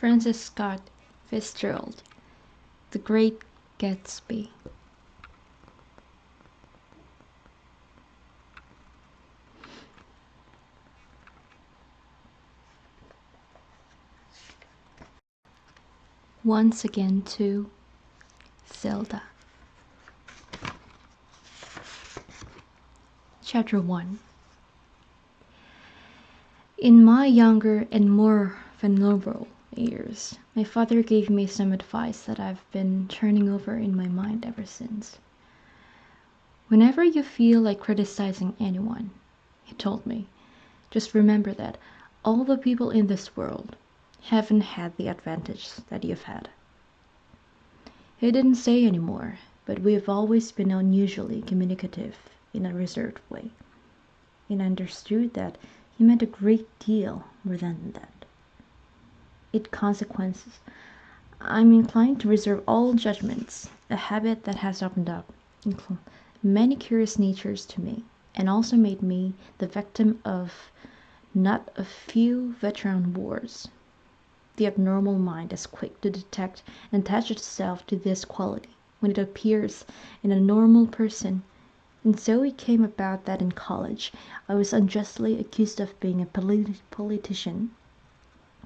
Francis Scott Fitzgerald, The Great Gatsby. Once again to Zelda. Chapter 1. In my younger and more vulnerable years, my father gave me some advice that I've been turning over in my mind ever since. Whenever you feel like criticizing anyone, he told me, just remember that all the people in this world haven't had the advantage that you've had. He didn't say any more, but we've always been unusually communicative in a reserved way, and I understood that he meant a great deal more than that. Its consequences, I'm inclined to reserve all judgments, a habit that has opened up many curious natures to me, and also made me the victim of not a few veteran wars. The abnormal mind is quick to detect and attach itself to this quality when it appears in a normal person, and so it came about that in college I was unjustly accused of being a politician,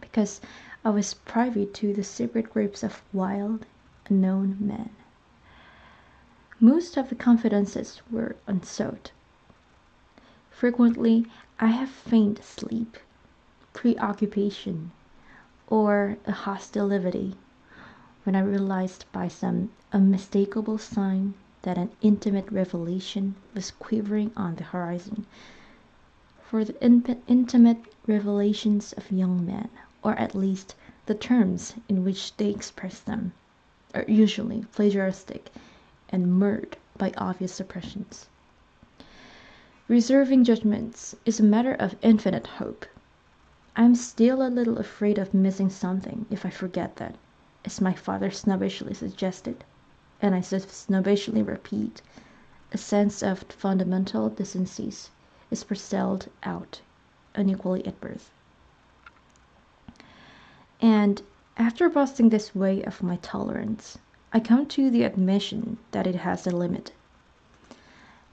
because I was privy to the secret groups of wild, unknown men. Most of the confidences were unsought. Frequently, I have faint sleep, preoccupation, or a hostile levity, when I realized by some unmistakable sign that an intimate revelation was quivering on the horizon. For the intimate revelations of young men, or at least the terms in which they express them, are usually plagiaristic and marred by obvious suppressions. Reserving judgments is a matter of infinite hope. I am still a little afraid of missing something if I forget that, as my father snobbishly suggested, and I snobbishly repeat, a sense of fundamental decencies is parcelled out unequally at birth. And after busting this way of my tolerance, I come to the admission that it has a limit.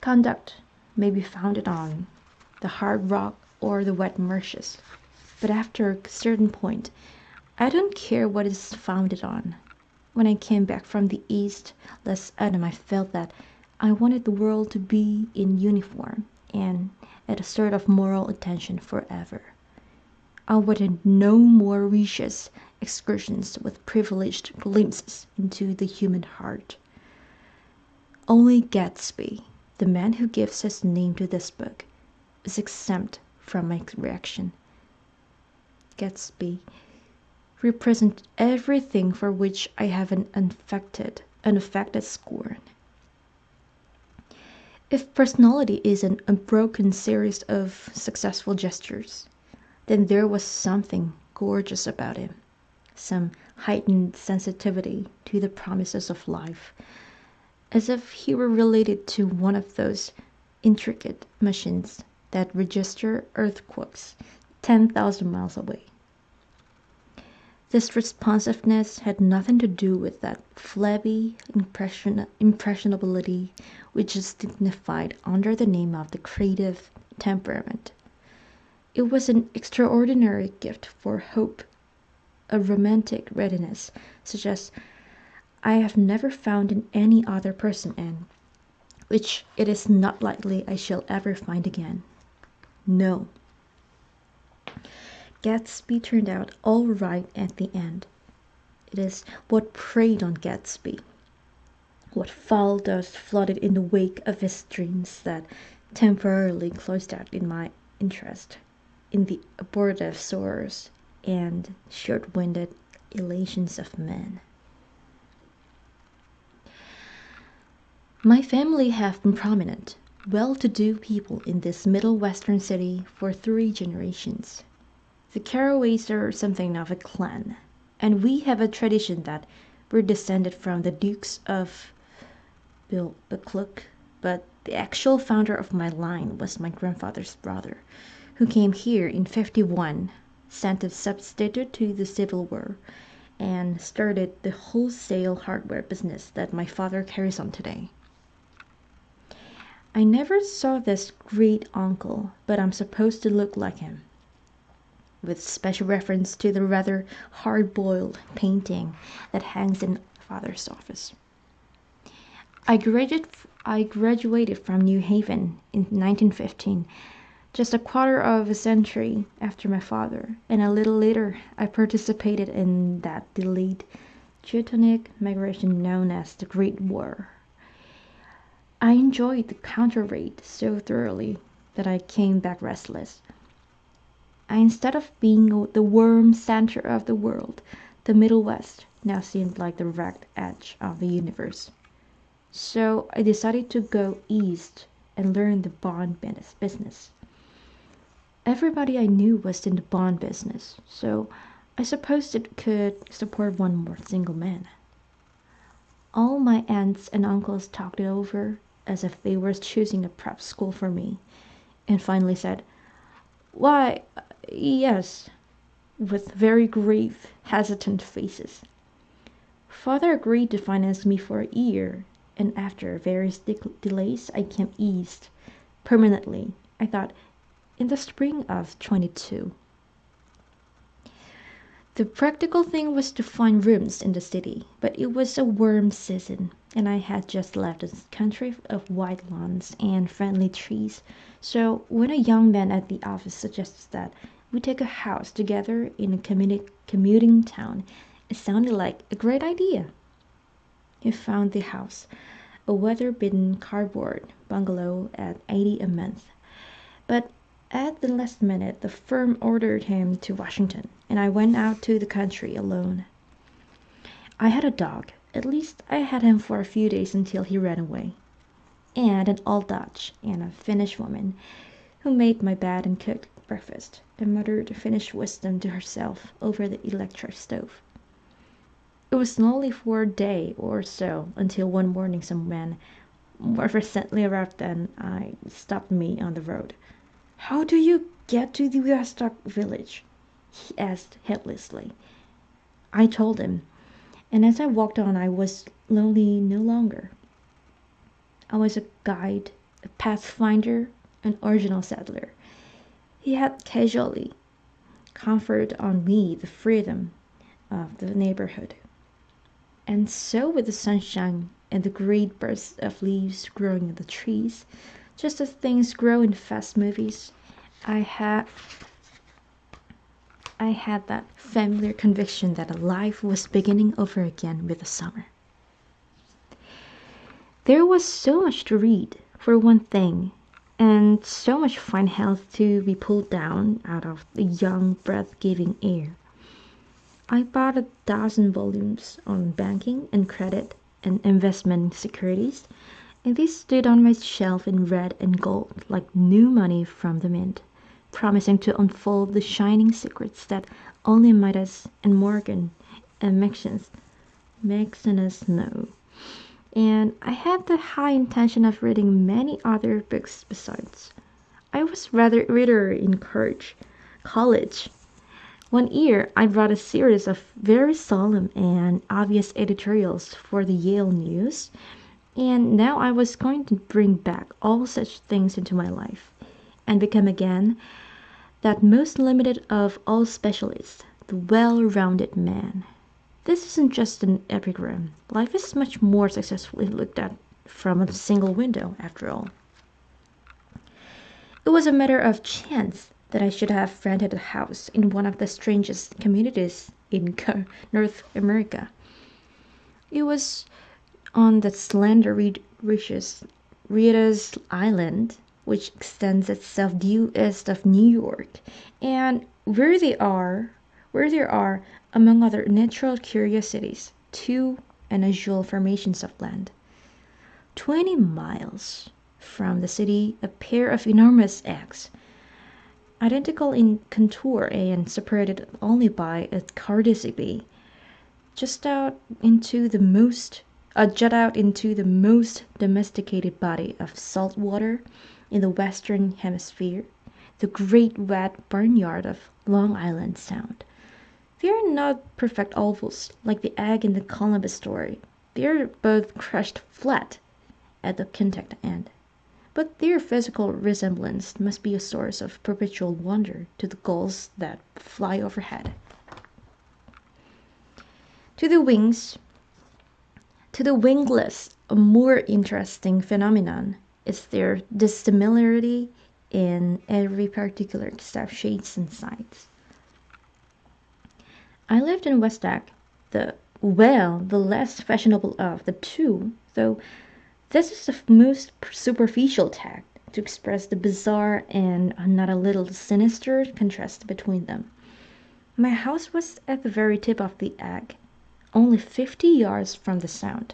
Conduct may be founded on the hard rock or the wet marshes, but after a certain point, I don't care what it's founded on. When I came back from the East last autumn, I felt that I wanted the world to be in uniform and at a sort of moral attention forever. I wanted no more vicious excursions with privileged glimpses into the human heart. Only Gatsby, the man who gives his name to this book, is exempt from my reaction. Gatsby represents everything for which I have an unaffected scorn. If personality is an unbroken series of successful gestures, then there was something gorgeous about him, some heightened sensitivity to the promises of life, as if he were related to one of those intricate machines that register earthquakes 10,000 miles away. This responsiveness had nothing to do with that flabby impressionability which is dignified under the name of the creative temperament. It was an extraordinary gift for hope, a romantic readiness such as I have never found in any other person, and which it is not likely I shall ever find again. No. Gatsby turned out all right at the end. It is what preyed on Gatsby, what foul dust floated in the wake of his dreams that temporarily closed out in my interest in the abortive sorrows and short-winded elations of men. My family have been prominent, well-to-do people in this middle western city for 3 generations. The Carraways are something of a clan, and we have a tradition that we're descended from the Dukes of Buccleuch, but the actual founder of my line was my grandfather's brother, who came here in 51, sent a substitute to the Civil War, and started the wholesale hardware business that my father carries on today. I never saw this great uncle, but I'm supposed to look like him, with special reference to the rather hard-boiled painting that hangs in father's office. I graduated from New Haven in 1915, just a quarter of a century after my father, and a little later I participated in that delayed Teutonic migration known as the Great War. I enjoyed the counter raid so thoroughly that I came back restless. Instead of being the warm center of the world, the Middle West now seemed like the ragged edge of the universe. So I decided to go east and learn the bond business. Everybody I knew was in the bond business, so I supposed it could support one more single man. All my aunts and uncles talked it over as if they were choosing a prep school for me, and finally said, "Why, yes," with very grave, hesitant faces. Father agreed to finance me for a year, and after various delays I came east, permanently, I thought, in the spring of 22. The practical thing was to find rooms in the city, but it was a warm season, and I had just left a country of white lawns and friendly trees, so when a young man at the office suggested that we take a house together in a commuting town, it sounded like a great idea. He found the house, a weather-beaten cardboard bungalow at $80 a month, but at the last minute the firm ordered him to Washington, and I went out to the country alone. I had a dog, at least I had him for a few days until he ran away, and an old Dutch and a Finnish woman who made my bed and cooked breakfast and muttered Finnish wisdom to herself over the electric stove. It was lonely for a day or so until one morning some man, more recently arrived than I, stopped me on the road. "How do you get to the Woodstock village?" he asked helplessly. I told him, and as I walked on I was lonely no longer. I was a guide, a pathfinder, an original settler. He had casually conferred on me the freedom of the neighborhood. And so with the sunshine and the great bursts of leaves growing in the trees, just as things grow in fast movies, I had that familiar conviction that life was beginning over again with the summer. There was so much to read, for one thing, and so much fine health to be pulled down out of the young, breath-giving air. I bought 1,000 volumes on banking and credit and investment securities, and these stood on my shelf in red and gold like new money from the mint, promising to unfold the shining secrets that only Midas and Morgan and Maximus know. And I had the high intention of reading many other books besides. I was rather reader in college. One year I wrote a series of very solemn and obvious editorials for the Yale News, and now I was going to bring back all such things into my life, and become again that most limited of all specialists, the well-rounded man. This isn't just an epigram. Life is much more successfully looked at from a single window, after all. It was a matter of chance that I should have rented a house in one of the strangest communities in North America. It was on the slender reaches Rita's Island, which extends itself due east of New York, and where there are, among other natural curiosities, two unusual formations of land. 20 miles from the city, a pair of enormous eggs, identical in contour and separated only by a Cardassy Bay, just out into the most jut out into the most domesticated body of salt water in the Western Hemisphere, the great wet barnyard of Long Island Sound. They are not perfect ovals like the egg in the Columbus story. They are both crushed flat at the contact end. But their physical resemblance must be a source of perpetual wonder to the gulls that fly overhead. To the wingless, a more interesting phenomenon is their dissimilarity in every particular except shades and size. I lived in Westack, the less fashionable of the two, though this is the most superficial tact to express the bizarre and not a little sinister contrast between them. My house was at the very tip of the egg, only 50 yards from the Sound,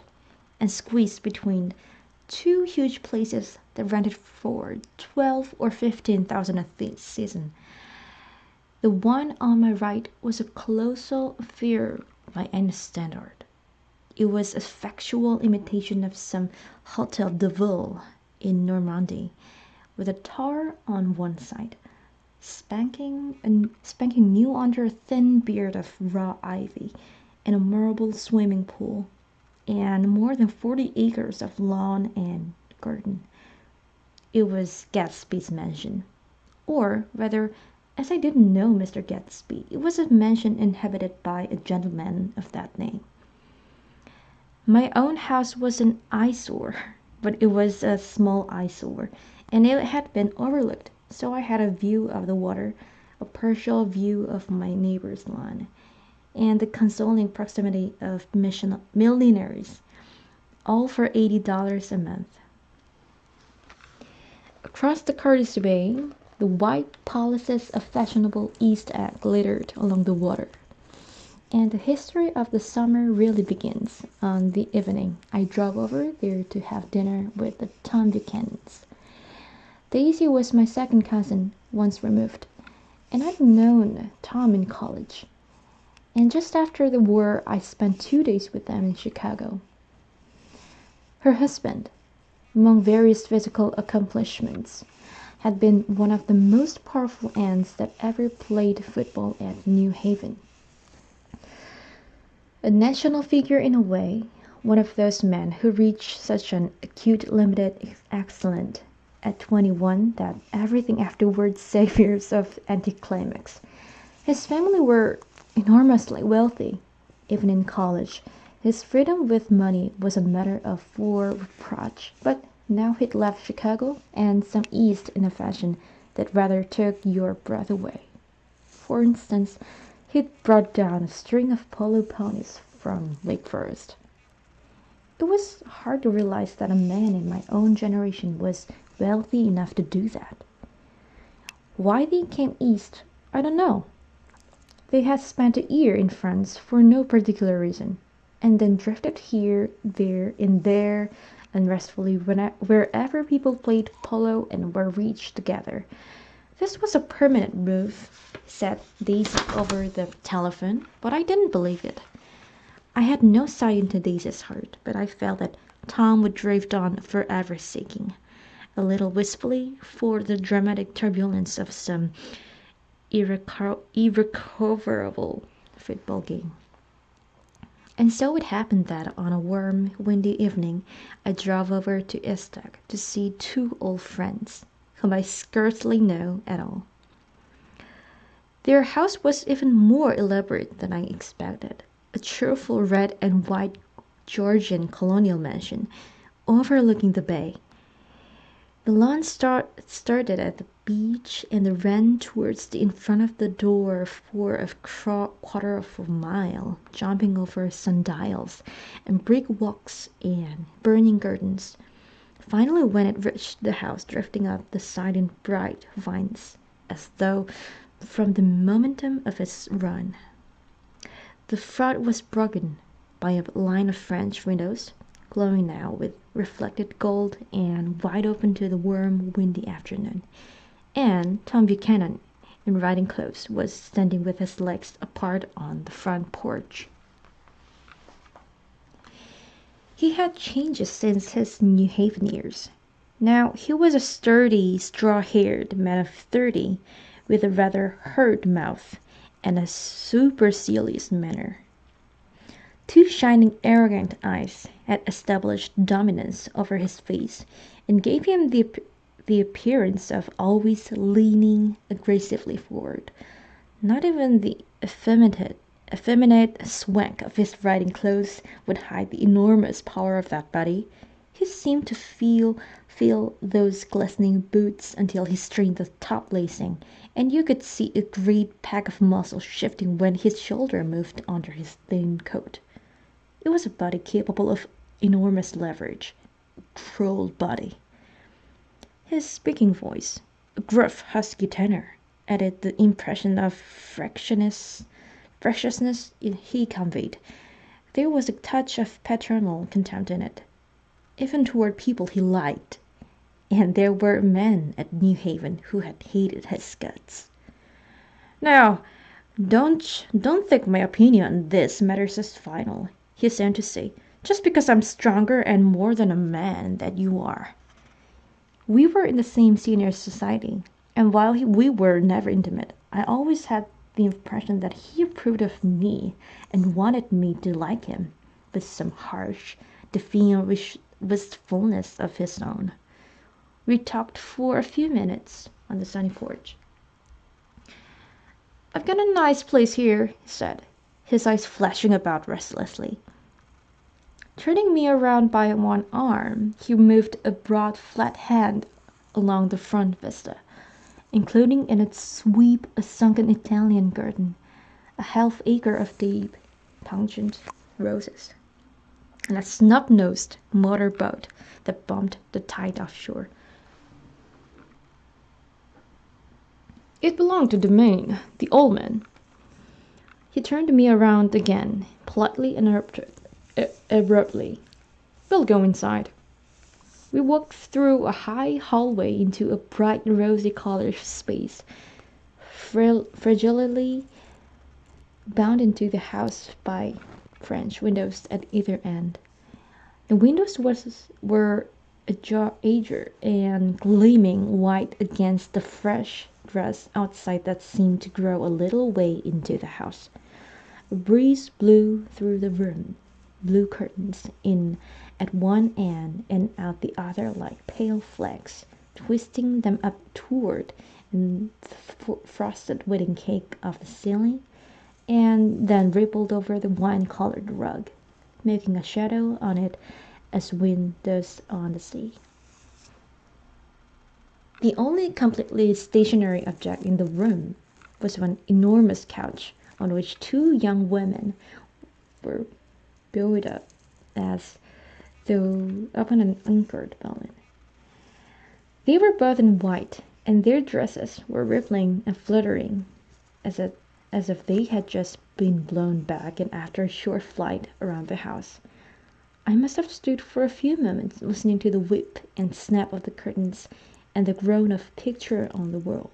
and squeezed between two huge places that rented for 12 or 15,000 a season. The one on my right was a colossal affair by any standard. It was a factual imitation of some Hôtel de Ville in Normandy, with a tower on one side, spanking new under a thin beard of raw ivy, and a marble swimming pool, and more than 40 acres of lawn and garden. It was Gatsby's mansion, or rather, as I didn't know Mr. Gatsby, it was a mansion inhabited by a gentleman of that name. My own house was an eyesore, but it was a small eyesore, and it had been overlooked, so I had a view of the water, a partial view of my neighbor's lawn, and the consoling proximity of millionaires, all for $80 a month. Across the Cardassy Bay, the white palaces of fashionable East Egg glittered along the water, and the history of the summer really begins on the evening I drove over there to have dinner with the Tom Buchanans. Daisy was my second cousin, once removed, and I'd known Tom in college. And just after the war, I spent 2 days with them in Chicago. Her husband, among various physical accomplishments, had been one of the most powerful ants that ever played football at New Haven. A national figure in a way, one of those men who reach such an acute limited excellence at 21 that everything afterwards savours of anticlimax. His family were enormously wealthy. Even in college, his freedom with money was a matter of for reproach, but now he'd left Chicago and some East in a fashion that rather took your breath away. For instance, he'd brought down a string of polo ponies from Lake Forest. It was hard to realize that a man in my own generation was wealthy enough to do that. Why they came East, I don't know. They had spent a year in France for no particular reason, and then drifted here, there, and there, unrestfully wherever people played polo and were rich together. This was a permanent move, said Daisy over the telephone, but I didn't believe it. I had no sight into Daisy's heart, but I felt that Tom would drift on forever seeking, a little wistfully, for the dramatic turbulence of some irrecoverable football game. And so it happened that on a warm, windy evening I drove over to Estag to see two old friends, whom I scarcely know at all. Their house was even more elaborate than I expected, a cheerful red and white Georgian colonial mansion, overlooking the bay. The lawn started at the beach and ran towards the in front of the door for a quarter of a mile, jumping over sundials and brick walks and burning gardens. Finally, when it reached the house, drifting up the side in bright vines, as though from the momentum of its run. The front was broken by a line of French windows, glowing now with reflected gold and wide open to the warm, windy afternoon. And Tom Buchanan, in riding clothes, was standing with his legs apart on the front porch. He had changed since his New Haven years. Now he was a sturdy, straw-haired man of 30, with a rather hard mouth and a supercilious manner. Two shining, arrogant eyes had established dominance over his face and gave him the appearance of always leaning aggressively forward. Not even the effeminate swank of his riding clothes would hide the enormous power of that body. He seemed to feel those glistening boots until he strained the top lacing, and you could see a great pack of muscles shifting when his shoulder moved under his thin coat. It was a body capable of enormous leverage, a droll body. His speaking voice, a gruff, husky tenor, added the impression of freshness he conveyed. There was a touch of paternal contempt in it, even toward people he liked, and there were men at New Haven who had hated his guts. "Now, don't think my opinion on this matter is final," he seemed to say, "just because I'm stronger and more than a man than you are." We were in the same senior society, and while we were never intimate, I always had the impression that he approved of me and wanted me to like him, with some harsh, defiant wistfulness of his own. We talked for a few minutes on the sunny porch. "I've got a nice place here," he said, his eyes flashing about restlessly. Turning me around by one arm, he moved a broad, flat hand along the front vista, including in its sweep a sunken Italian garden, a half-acre of deep, pungent roses, and a snub-nosed motor boat that bumped the tide offshore. It belonged to the Maine, the old man. He turned me around again, politely and abruptly. "We'll go inside." We walked through a high hallway into a bright rosy-colored space, fragilely bound into the house by French windows at either end. The windows were ajar and gleaming white against the fresh grass outside that seemed to grow a little way into the house. A breeze blew through the room, blue curtains in at one end and out the other like pale flags, twisting them up toward the frosted wedding cake of the ceiling, and then rippled over the wine-colored rug, making a shadow on it as wind does on the sea. The only completely stationary object in the room was an enormous couch on which two young women were buoyed up as though upon an anchored balloon. They were both in white, and their dresses were rippling and fluttering as if they had just been blown back and after a short flight around the house. I must have stood for a few moments listening to the whip and snap of the curtains and the groan of picture on the wall.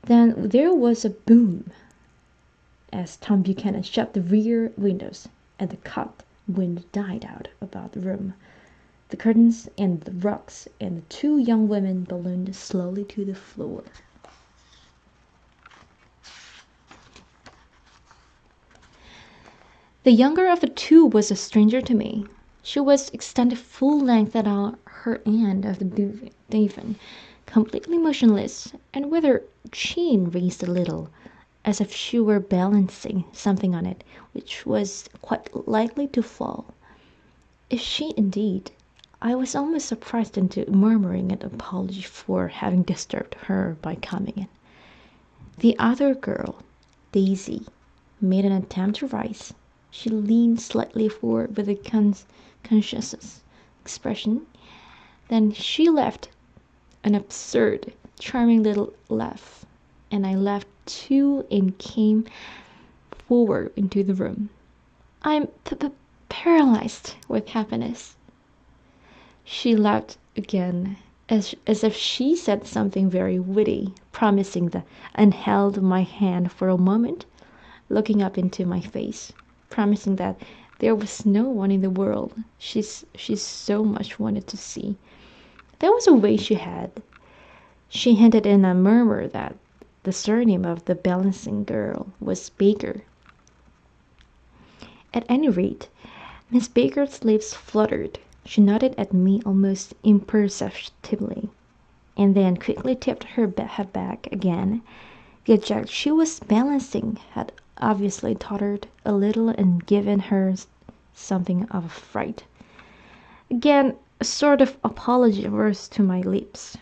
Then there was a boom as Tom Buchanan shut the rear windows, and the cut wind died out about the room. The curtains and the rugs and the two young women ballooned slowly to the floor. The younger of the two was a stranger to me. She was extended full length at her end of the divan, completely motionless, and with her chin raised a little, as if she were balancing something on it which was quite likely to fall. Is she indeed? I was almost surprised into murmuring an apology for having disturbed her by coming in. The other girl, Daisy, made an attempt to rise. She leaned slightly forward with a conscious expression. Then she laughed an absurd, charming little laugh, and I laughed too and came forward into the room. I'm paralyzed with happiness. She laughed again, as if she said something very witty, promising that, and held my hand for a moment, looking up into my face, promising that there was no one in the world she so much wanted to see. There was a way she had. She hinted in a murmur that the surname of the balancing girl was Baker. At any rate, Miss Baker's lips fluttered. She nodded at me almost imperceptibly, and then quickly tipped her head back again. The object she was balancing had obviously tottered a little and given her something of a fright. Again, a sort of apology rose to my lips.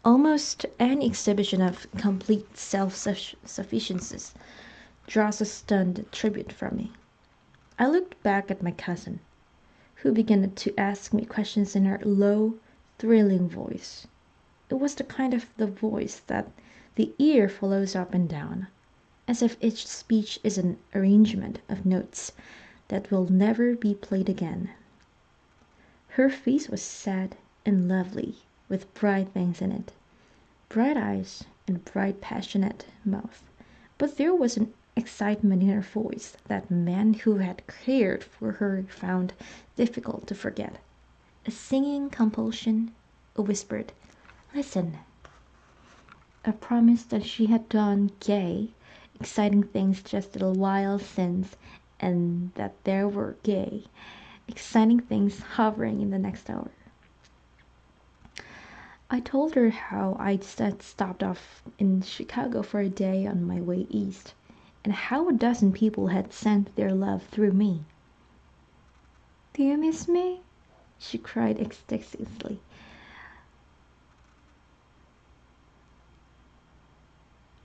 Almost any exhibition of complete self-sufficiency draws a stunned tribute from me. I looked back at my cousin, who began to ask me questions in her low, thrilling voice. It was the kind of the voice that the ear follows up and down, as if each speech is an arrangement of notes that will never be played again. Her face was sad and lovely, with bright things in it, bright eyes and bright passionate mouth, but there was an excitement in her voice that men who had cared for her found difficult to forget. A singing compulsion, a whispered, "Listen," a promise that she had done gay, exciting things just a little while since, and that there were gay, exciting things hovering in the next hour. I told her how I'd stopped off in Chicago for a day on my way east, and how a dozen people had sent their love through me. "Do you miss me?" she cried ecstatically.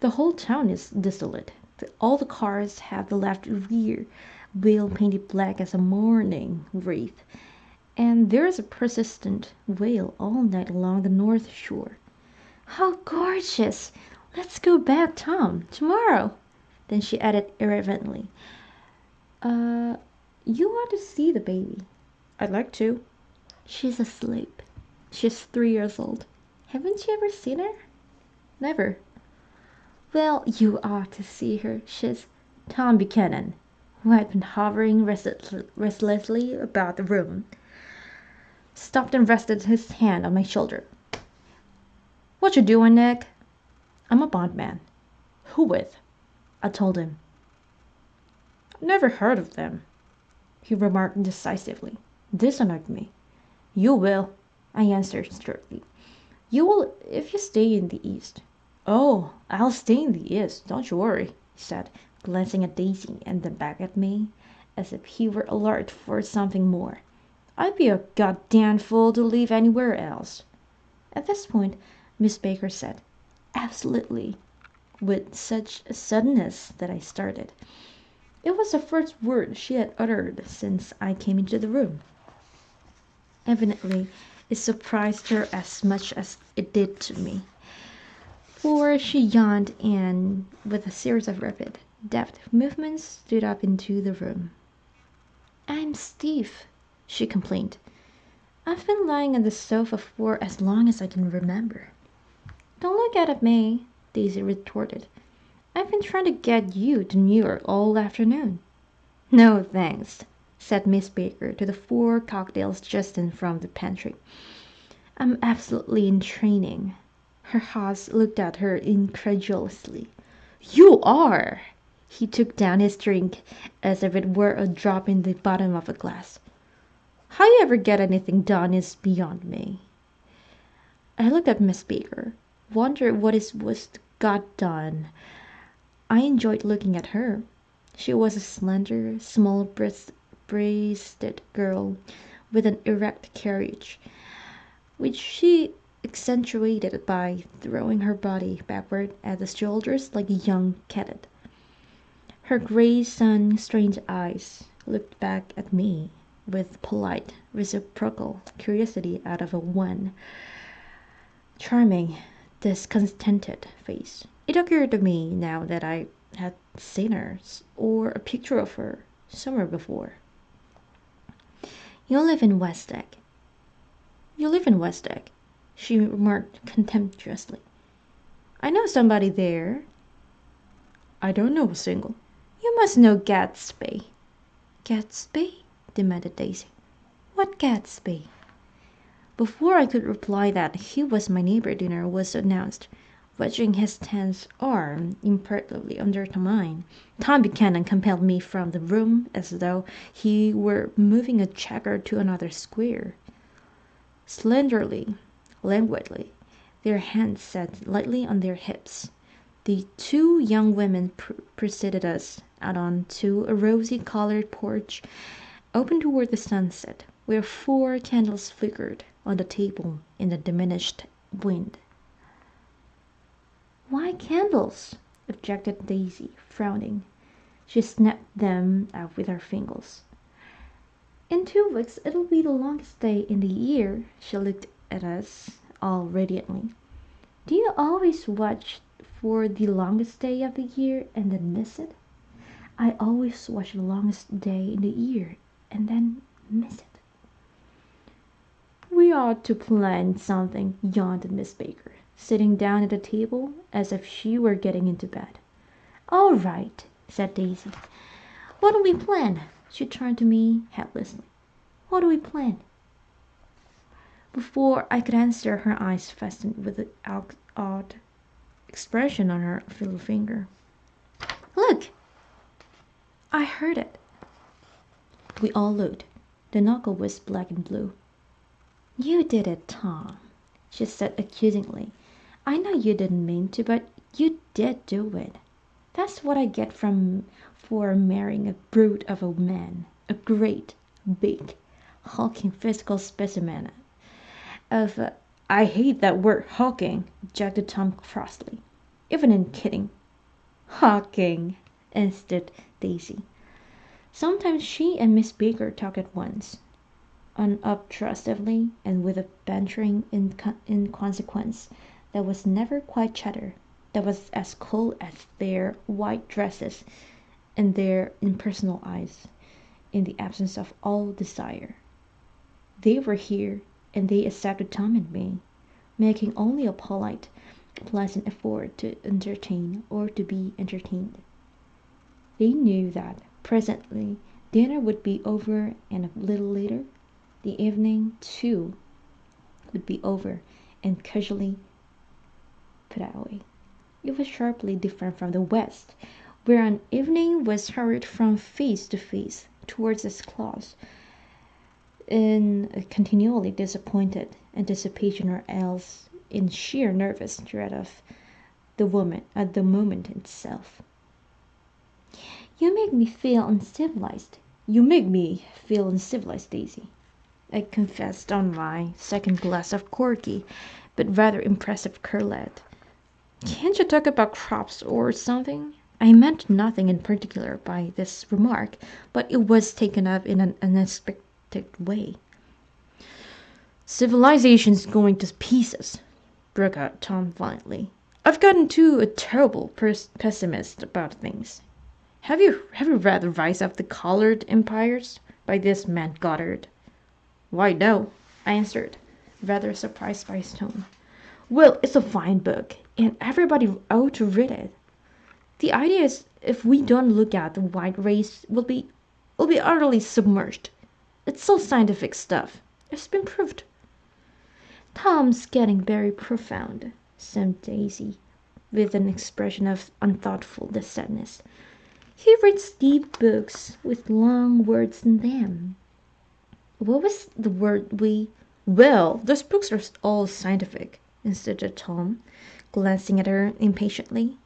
"The whole town is desolate. All the cars have the left rear wheel painted black as a mourning wreath, and there is a persistent wail all night along the North Shore. How gorgeous! Let's go back, Tom, tomorrow." Then she added irrelevantly, "You ought to see the baby." "I'd like to." "She's asleep. She's 3 years old. Haven't you ever seen her?" "Never." "Well, you ought to see her. She's—" Tom Buchanan, who had been hovering restlessly about the room, stopped and rested his hand on my shoulder. "What you doing, Nick?" "I'm a bondman." "Who with?" I told him. "Never heard of them," he remarked decisively. This annoyed me. "You will," I answered shortly. "You will if you stay in the East." "Oh, I'll stay in the East, don't you worry," he said, glancing at Daisy and then back at me, as if he were alert for something more. "I'd be a goddamn fool to live anywhere else." At this point, Miss Baker said, "Absolutely," with such suddenness that I started. It was the first word she had uttered since I came into the room. Evidently, it surprised her as much as it did to me, for she yawned and, with a series of rapid, deft movements, stood up into the room. "I'm stiff," she complained. "I've been lying on the sofa for as long as I can remember." "Don't look at me," Daisy retorted. "I've been trying to get you to New York all afternoon." "No, thanks," said Miss Baker to the 4 cocktails just in from the pantry. "I'm absolutely in training." Her host looked at her incredulously. "You are!" He took down his drink as if it were a drop in the bottom of a glass. "How you ever get anything done is beyond me." I looked at Miss Baker, wondered what it was got done. I enjoyed looking at her. She was a slender, small-breasted breasted girl with an erect carriage, which she accentuated by throwing her body backward at the shoulders like a young cadet. Her grey sun-strained eyes looked back at me with polite, reciprocal curiosity out of a wan, charming, discontented face. It occurred to me now that I had seen her or a picture of her somewhere before. You live in West Egg. You live in West Egg, she remarked contemptuously. I know somebody there. I don't know a single. You must know Gatsby. Gatsby? Demanded Daisy. What Gatsby? Before I could reply that he was my neighbor, dinner was announced. Wedging his tense arm imperatively under mine, Tom Buchanan compelled me from the room as though he were moving a checker to another square. Slenderly, languidly, their hands set lightly on their hips, the two young women preceded us out on to a rosy-colored porch open toward the sunset, where 4 candles flickered on the table in the diminished wind. Why candles? Objected Daisy, frowning. She snapped them out with her fingers. In 2 weeks it'll be the longest day in the year. She looked at us all radiantly. Do you always watch for the longest day of the year and then miss it? I always watch the longest day in the year and then miss it. We ought to plan something, yawned Miss Baker, sitting down at the table as if she were getting into bed. All right, said Daisy. What do we plan? She turned to me helplessly. What do we plan? Before I could answer, her eyes fastened with an odd expression on her little finger. Look! I heard it. We all looked. The knuckle was black and blue. You did it, Tom, she said accusingly. I know you didn't mean to, but you did do it. That's what I get for marrying a brute of a man, a great, big, hulking physical specimen of I hate that word hulking, objected Tom crossly. Even in kidding. Hulking, insisted Daisy. Sometimes she and Miss Baker talked at once, unobtrusively and with a bantering inconsequence that was never quite chatter, that was as cool as their white dresses and their impersonal eyes, in the absence of all desire. They were here, and they accepted Tom and me, making only a polite, pleasant effort to entertain or to be entertained. They knew that presently dinner would be over, and a little later the evening too would be over and casually put away. It was sharply different from the West, where an evening was hurried from face to face towards its close in a continually disappointed anticipation, or else in sheer nervous dread of the moment itself. You make me feel uncivilized. You make me feel uncivilized, Daisy, I confessed on my second glass of corky, but rather impressive curlet. Can't you talk about crops or something? I meant nothing in particular by this remark, but it was taken up in an unexpected way. Civilization's going to pieces, broke out Tom violently. I've gotten too a terrible pessimist about things. Have you read The Rise of the Colored Empires by this man Goddard? Why, no, I answered, rather surprised by his tone. Well, it's a fine book, and everybody ought to read it. The idea is, if we don't look out, the white race will be utterly submerged. It's so scientific stuff. It's been proved. Tom's getting very profound, said Daisy, with an expression of unthoughtful sadness. He reads deep books with long words in them. What was the word we... Well, those books are all scientific, insisted Tom, glancing at her impatiently.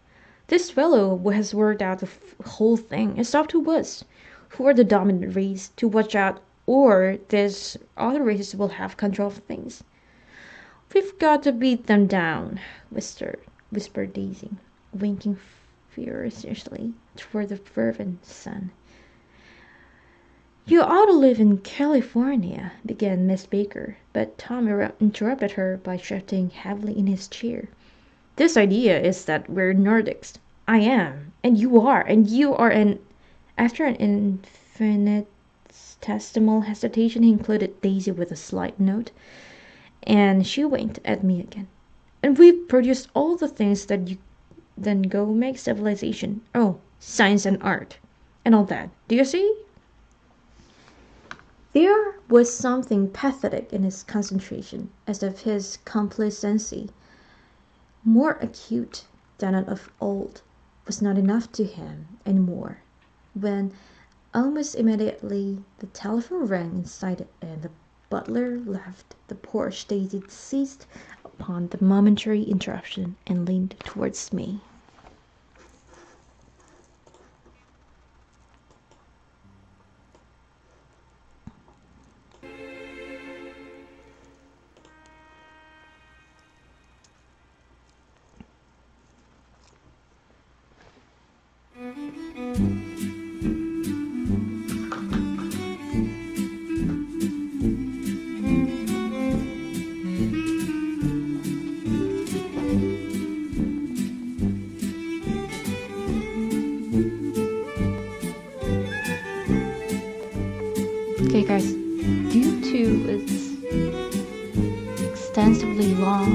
This fellow has worked out the whole thing. It's up to us. who are the dominant race to watch out, or these other races will have control of things. We've got to beat them down, whispered Daisy, winking furiously toward the fervent sun. You ought to live in California, began Miss Baker, but Tom interrupted her by shifting heavily in his chair. This idea is that we're Nordics. I am, and you are, and after an infinitesimal hesitation, he included Daisy with a slight note, and she winked at me again. And we've produced all the things that you then go make civilization. Oh, science and art, and all that. Do you see? There was something pathetic in his concentration, as if his complacency, more acute than of old, was not enough to him any more, when almost immediately the telephone rang inside and the butler left the porch. Daisy seized upon the momentary interruption and leaned towards me. Okay guys, due to its extensively long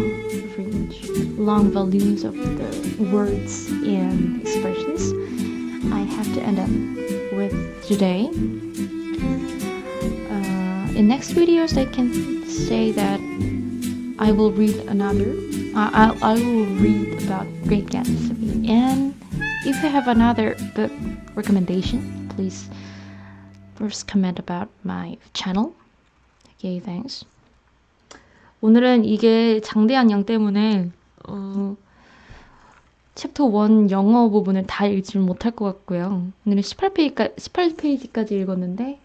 volumes of the words and expressions, I have to end up with today. In next videos I can say that I will read another, I will read about Great Gatsby, and if you have another book recommendation, please first comment about my channel. Okay, thanks. 오늘은 이게 장대한 양 때문에 챕터 1 영어 부분을 다 읽지 못할 것 같고요. 오늘은 18페이지까지 읽었는데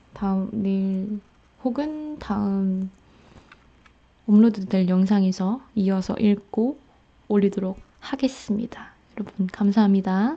내일 혹은 다음 업로드 될 영상에서 이어서 읽고 올리도록 하겠습니다. 여러분 감사합니다.